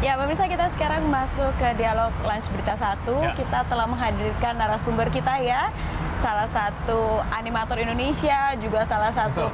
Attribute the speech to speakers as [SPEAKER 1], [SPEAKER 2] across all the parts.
[SPEAKER 1] Ya, pemirsa, kita sekarang masuk ke dialog Lunch Berita 1.
[SPEAKER 2] Ya.
[SPEAKER 1] Kita telah menghadirkan narasumber kita ya. Salah satu animator Indonesia, juga salah satu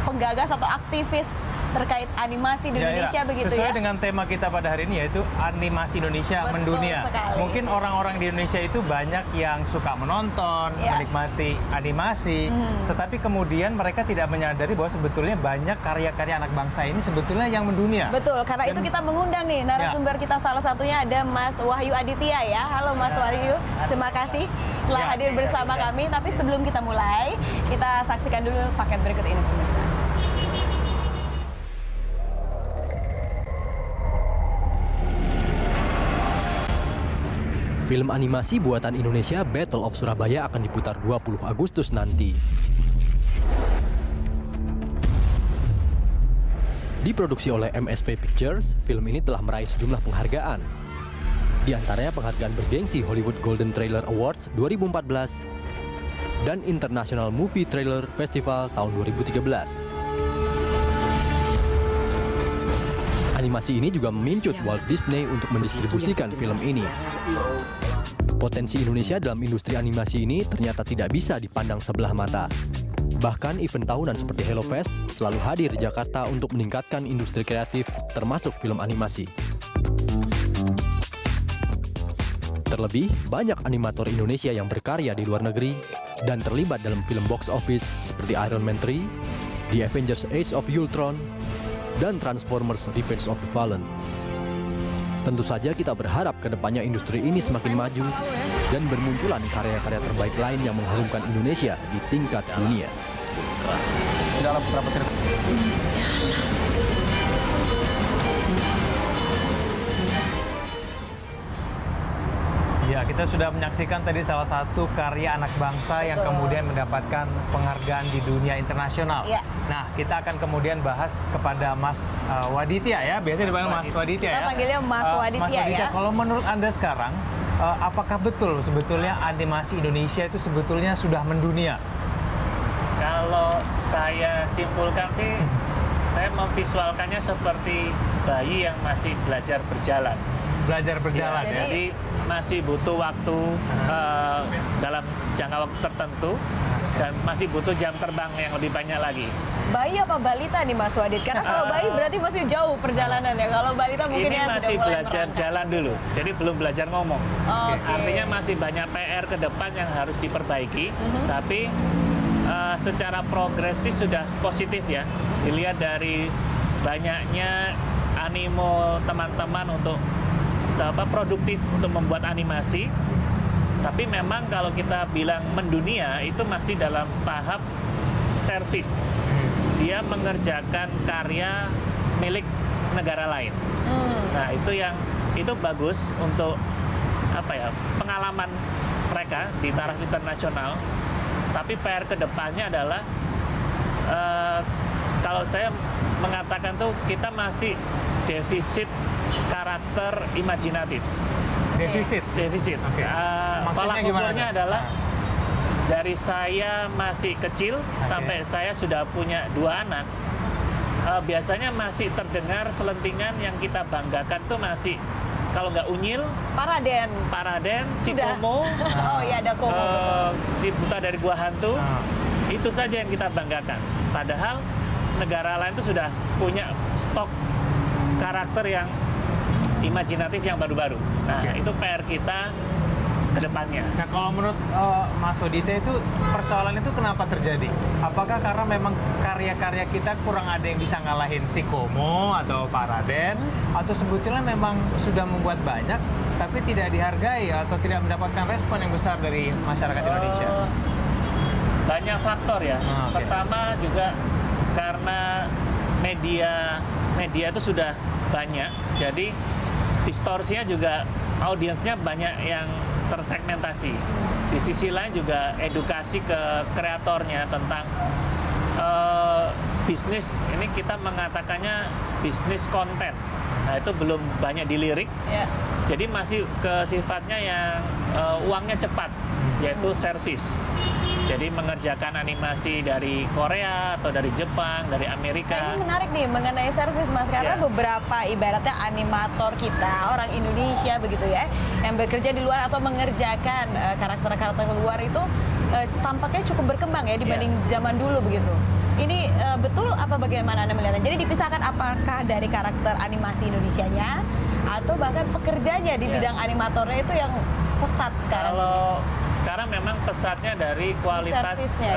[SPEAKER 1] penggagas atau aktivis terkait animasi di Indonesia, begitu
[SPEAKER 2] sesuai
[SPEAKER 1] ya.
[SPEAKER 2] dengan tema kita pada hari ini, yaitu animasi Indonesia
[SPEAKER 1] Betul
[SPEAKER 2] mendunia.
[SPEAKER 1] sekali.
[SPEAKER 2] Mungkin orang-orang di Indonesia itu banyak yang suka menonton, menikmati animasi, tetapi kemudian mereka tidak menyadari bahwa sebetulnya banyak karya-karya anak bangsa ini sebetulnya yang mendunia.
[SPEAKER 1] Betul, karena itu kita mengundang nih narasumber kita, salah satunya ada Mas Wahyu Aditya ya. Halo Mas Wahyu, terima kasih telah hadir bersama kami. Tapi sebelum kita mulai, kita saksikan dulu paket berikut ini, pemirsa.
[SPEAKER 3] Film animasi buatan Indonesia Battle of Surabaya akan diputar 20 Agustus nanti. Diproduksi oleh MSV Pictures, film ini telah meraih sejumlah penghargaan. Di antaranya penghargaan bergengsi Hollywood Golden Trailer Awards 2014 dan International Movie Trailer Festival tahun 2013. Animasi ini juga memincut Walt Disney untuk mendistribusikan film ini. Potensi Indonesia dalam industri animasi ini ternyata tidak bisa dipandang sebelah mata. Bahkan event tahunan seperti Hello Fest selalu hadir di Jakarta untuk meningkatkan industri kreatif, termasuk film animasi. Terlebih, banyak animator Indonesia yang berkarya di luar negeri dan terlibat dalam film box office seperti Iron Man 3, The Avengers Age of Ultron, dan Transformers Revenge of the Fallen. Tentu saja kita berharap kedepannya industri ini semakin maju dan bermunculan karya-karya terbaik lain yang mengharumkan Indonesia di tingkat dunia.
[SPEAKER 4] Dalam beberapa
[SPEAKER 2] Ya, kita sudah menyaksikan tadi salah satu karya anak bangsa yang kemudian mendapatkan penghargaan di dunia internasional.
[SPEAKER 1] Ya.
[SPEAKER 2] Nah, kita akan kemudian bahas kepada Mas Waditya ya, biasanya dipanggil Mas Waditya ya.
[SPEAKER 1] Kita panggilnya Mas Waditya
[SPEAKER 2] Mas Waditya,
[SPEAKER 1] ya.
[SPEAKER 2] kalau menurut Anda sekarang, apakah betul sebetulnya animasi Indonesia itu sebetulnya sudah mendunia?
[SPEAKER 5] Kalau saya simpulkan sih, saya memvisualkannya seperti bayi yang masih belajar berjalan.
[SPEAKER 2] Belajar berjalan ya.
[SPEAKER 5] Jadi masih butuh waktu dalam jangka waktu tertentu dan masih butuh jam terbang yang lebih banyak lagi.
[SPEAKER 1] Bayi apa balita nih Mas Wadit? Karena kalau bayi berarti masih jauh perjalanan ya. Kalau balita mungkin
[SPEAKER 5] Ini
[SPEAKER 1] ya
[SPEAKER 5] masih
[SPEAKER 1] sudah mulai
[SPEAKER 5] belajar
[SPEAKER 1] merangkak.
[SPEAKER 5] jalan dulu, jadi belum belajar ngomong.
[SPEAKER 1] Oke.
[SPEAKER 5] Artinya masih banyak PR ke depan yang harus diperbaiki, tapi secara progresif sudah positif ya. Dilihat dari banyaknya animo teman-teman untuk produktif untuk membuat animasi. Tapi memang kalau kita bilang mendunia itu masih dalam tahap servis. Dia mengerjakan karya milik negara lain. Nah, itu bagus untuk pengalaman mereka di taraf internasional. Tapi PR kedepannya adalah kalau saya mengatakan tuh kita masih defisit karakter imajinatif.
[SPEAKER 2] Defisit.
[SPEAKER 5] Oke. Tolak ukurnya adalah dari saya masih kecil sampai saya sudah punya 2 anak. Biasanya masih terdengar selentingan yang kita banggakan tuh masih, kalau nggak Unyil, Paraden, si Komo,
[SPEAKER 1] Oh iya, ada Komo.
[SPEAKER 5] si Buta dari Gua Hantu. Itu saja yang kita banggakan. Padahal negara lain itu sudah punya stok karakter yang imajinatif yang baru-baru. Nah, itu PR kita ke depannya.
[SPEAKER 2] Nah, kalau menurut Mas Waditya itu persoalan itu kenapa terjadi? Apakah karena memang karya-karya kita kurang ada yang bisa ngalahin si Komo atau Paraden, atau sebetulnya memang sudah membuat banyak tapi tidak dihargai atau tidak mendapatkan respon yang besar dari masyarakat Indonesia?
[SPEAKER 5] Banyak faktor ya. Pertama juga karena media itu sudah banyak, jadi distorsinya juga audiensnya banyak yang tersegmentasi. Di sisi lain juga edukasi ke kreatornya tentang bisnis, ini kita mengatakannya bisnis konten. Nah, itu belum banyak dilirik. Jadi masih ke sifatnya yang uangnya cepat, yaitu servis. Jadi mengerjakan animasi dari Korea atau dari Jepang, dari
[SPEAKER 1] Nah,
[SPEAKER 5] Amerika.
[SPEAKER 1] ini menarik nih mengenai servis Mas, karena
[SPEAKER 5] Ya.
[SPEAKER 1] beberapa ibaratnya animator kita orang Indonesia begitu ya, yang bekerja di luar atau mengerjakan karakter-karakter luar itu tampaknya cukup berkembang ya dibanding zaman dulu begitu. Ini betul apa bagaimana Anda melihatnya? Jadi dipisahkan apakah dari karakter animasi Indonesianya atau bahkan pekerjanya di bidang animatornya itu yang pesat sekarang?
[SPEAKER 5] Kalau sekarang memang pesatnya dari kualitas
[SPEAKER 1] Servisnya,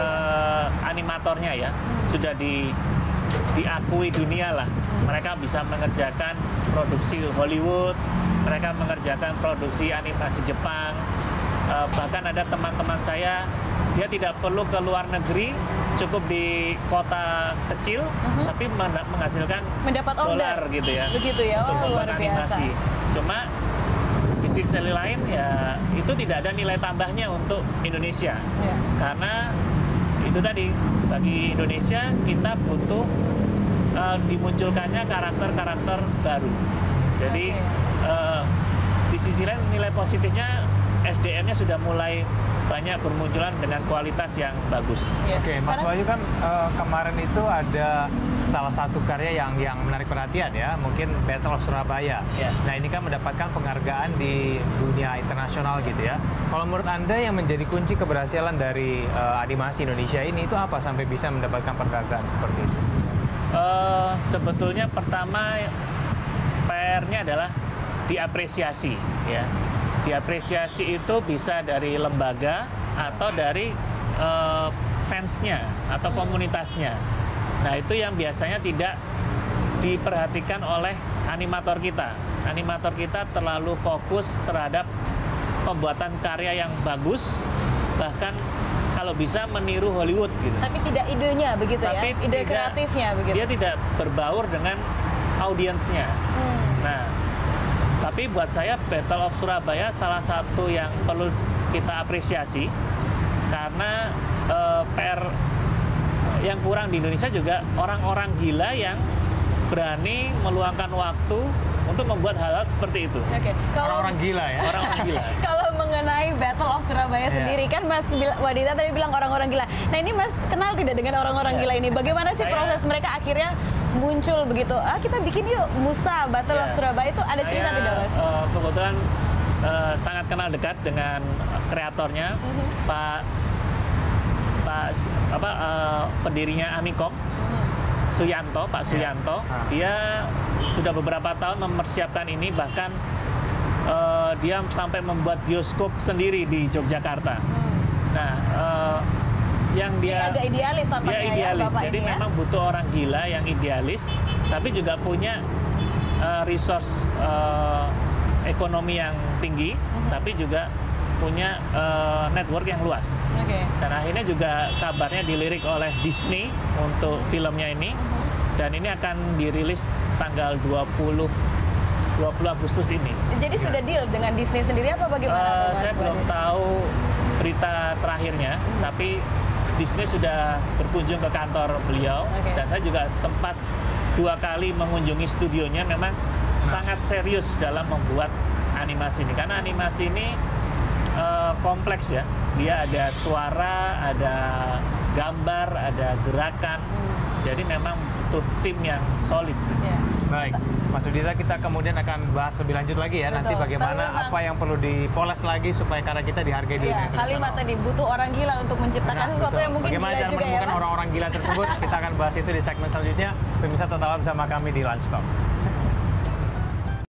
[SPEAKER 5] animatornya ya, sudah diakui dunia lah. Mereka bisa mengerjakan produksi Hollywood, mereka mengerjakan produksi animasi Jepang. Bahkan ada teman-teman saya, dia tidak perlu ke luar negeri, cukup di kota kecil, tapi menghasilkan
[SPEAKER 1] Mendapat
[SPEAKER 5] dolar
[SPEAKER 1] order
[SPEAKER 5] gitu ya.
[SPEAKER 1] begitu ya,
[SPEAKER 5] untuk
[SPEAKER 1] luar
[SPEAKER 5] membuat
[SPEAKER 1] biasa.
[SPEAKER 5] animasi. Cuma di sisi lain ya itu tidak ada nilai tambahnya untuk Indonesia.
[SPEAKER 1] Ya.
[SPEAKER 5] Karena itu tadi, bagi Indonesia kita butuh dimunculkannya karakter-karakter baru. Jadi di sisi lain nilai positifnya SDM-nya sudah mulai banyak bermunculan dengan kualitas yang bagus.
[SPEAKER 1] Ya.
[SPEAKER 2] Oke, Mas
[SPEAKER 1] Karena-
[SPEAKER 2] Wahyu kan kemarin itu ada salah satu karya yang menarik perhatian ya, mungkin Battle of Surabaya.
[SPEAKER 5] Ya.
[SPEAKER 2] Nah ini kan mendapatkan penghargaan di dunia internasional gitu ya. Kalau menurut Anda yang menjadi kunci keberhasilan dari animasi Indonesia ini itu apa sampai bisa mendapatkan penghargaan seperti itu?
[SPEAKER 5] Sebetulnya pertama PR-nya adalah diapresiasi ya. Diapresiasi itu bisa dari lembaga atau dari fansnya atau komunitasnya. Nah itu yang biasanya tidak diperhatikan oleh animator kita. Animator kita terlalu fokus terhadap pembuatan karya yang bagus, bahkan kalau bisa meniru Hollywood gitu.
[SPEAKER 1] Tapi tidak idenya begitu
[SPEAKER 5] Tapi
[SPEAKER 1] ya, ide
[SPEAKER 5] tidak-
[SPEAKER 1] kreatifnya begitu.
[SPEAKER 5] Dia tidak berbaur dengan audiensnya. Nah, tapi buat saya Battle of Surabaya salah satu yang perlu kita apresiasi karena PR yang kurang di Indonesia juga orang-orang gila yang berani meluangkan waktu untuk membuat hal-hal seperti itu.
[SPEAKER 1] Oke, kalau
[SPEAKER 2] Orang-orang gila ya.
[SPEAKER 5] Orang-orang gila.
[SPEAKER 1] kalau mengenai Battle of Surabaya
[SPEAKER 2] Iya.
[SPEAKER 1] sendiri kan Mas Wadita tadi bilang orang-orang gila. Nah ini Mas kenal tidak dengan orang-orang gila ini? Bagaimana sih
[SPEAKER 5] Saya-
[SPEAKER 1] proses mereka akhirnya muncul begitu? Kita bikin yuk Musa Battle of
[SPEAKER 5] Ya.
[SPEAKER 1] Surabaya itu ada cerita
[SPEAKER 5] Saya,
[SPEAKER 1] tidak Mas?
[SPEAKER 5] Kebetulan sangat kenal dekat dengan kreatornya, Pak pendirinya Amikom, Suyanto, Pak Suyanto. Dia sudah beberapa tahun mempersiapkan ini, bahkan dia sampai membuat bioskop sendiri di Yogyakarta. Nah, yang
[SPEAKER 1] Jadi
[SPEAKER 5] dia
[SPEAKER 1] agak idealis
[SPEAKER 5] dia
[SPEAKER 1] tampaknya ya
[SPEAKER 5] idealis.
[SPEAKER 1] Bapak
[SPEAKER 5] Jadi
[SPEAKER 1] ini ya.
[SPEAKER 5] memang butuh orang gila yang idealis, tapi juga punya resource ekonomi yang tinggi, tapi juga punya network yang luas.
[SPEAKER 1] Oke.
[SPEAKER 5] Dan akhirnya juga kabarnya dilirik oleh Disney untuk filmnya ini, dan ini akan dirilis tanggal 20 Agustus ini.
[SPEAKER 1] Jadi sudah deal dengan Disney sendiri apa bagaimana tuh, Mas
[SPEAKER 5] Saya belum
[SPEAKER 1] Wadita?
[SPEAKER 5] tahu berita terakhirnya, tapi Disney sudah berkunjung ke kantor beliau,
[SPEAKER 1] Oke.
[SPEAKER 5] dan saya juga sempat 2 kali mengunjungi studionya. Memang sangat serius dalam membuat animasi ini, karena animasi ini kompleks ya. Dia ada suara, ada gambar, ada gerakan. Jadi memang butuh tim yang solid.
[SPEAKER 1] Ya.
[SPEAKER 2] Baik, Mas Wadita, kita kemudian akan bahas lebih lanjut lagi ya nanti
[SPEAKER 1] Betul.
[SPEAKER 2] bagaimana
[SPEAKER 1] Tapi memang-
[SPEAKER 2] apa yang perlu dipoles lagi supaya karya kita dihargai di dunia
[SPEAKER 1] Iya,
[SPEAKER 2] internasional.
[SPEAKER 1] kalimat tadi butuh orang gila untuk menciptakan
[SPEAKER 2] Nah,
[SPEAKER 1] sesuatu
[SPEAKER 2] betul.
[SPEAKER 1] yang mungkin
[SPEAKER 2] Bagaimana
[SPEAKER 1] gila
[SPEAKER 2] cara
[SPEAKER 1] juga ya,
[SPEAKER 2] menemukan
[SPEAKER 1] Mas.
[SPEAKER 2] orang-orang gila tersebut? Kita akan bahas itu di segmen selanjutnya. Pemirsa tetaplah bersama kami di Lunch Talk.